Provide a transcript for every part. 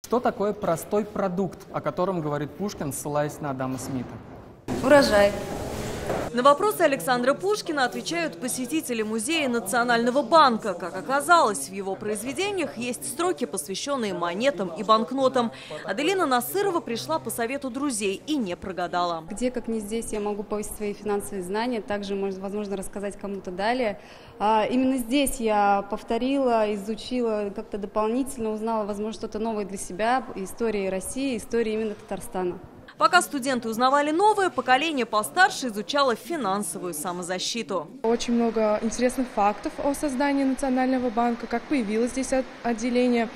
Что такое простой продукт, о котором говорит Пушкин, ссылаясь на Адама Смита? Урожай. На вопросы Александра Пушкина отвечают посетители музея Национального банка. Как оказалось, в его произведениях есть строки, посвященные монетам и банкнотам. Аделина Насырова пришла по совету друзей и не прогадала. Где, как не здесь, я могу повысить свои финансовые знания, также, возможно, рассказать кому-то далее. Именно здесь я повторила, изучила, как-то дополнительно узнала, возможно, что-то новое для себя, истории России, истории именно Татарстана. Пока студенты узнавали новое, поколение постарше изучало финансовую самозащиту. Очень много интересных фактов о создании Национального банка, как появилось здесь отделение,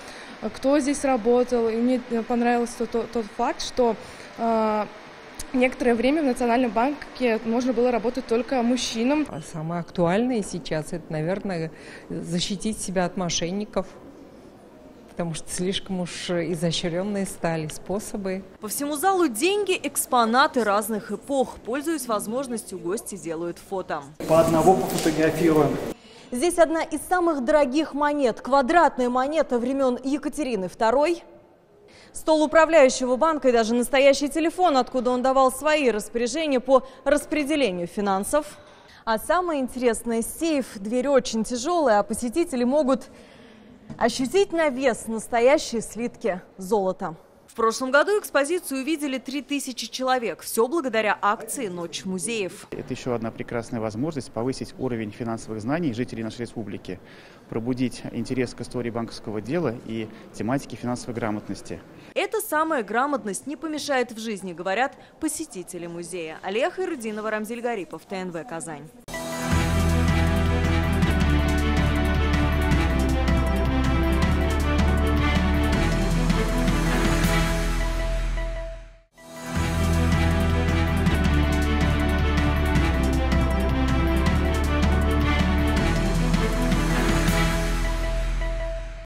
кто здесь работал. И мне понравился тот факт, что некоторое время в Национальном банке можно было работать только мужчинам. Самое актуальное сейчас – это, наверное, защитить себя от мошенников. Потому что слишком уж изощренные стали способы. По всему залу деньги, экспонаты разных эпох. Пользуясь возможностью, гости делают фото. По одному пофотографируем. Здесь одна из самых дорогих монет. Квадратная монета времен Екатерины II. Стол управляющего банка и даже настоящий телефон, откуда он давал свои распоряжения по распределению финансов. А самое интересное – сейф. Дверь очень тяжелая, а посетители могут ощутить на вес настоящие слитки золота. В прошлом году экспозицию увидели 3000 человек. Все благодаря акции «Ночь музеев». Это еще одна прекрасная возможность повысить уровень финансовых знаний жителей нашей республики, пробудить интерес к истории банковского дела и тематике финансовой грамотности. Эта самая грамотность не помешает в жизни, говорят посетители музея. Алия Хайрудинова, Рамзиль Гарипов, ТНВ Казань.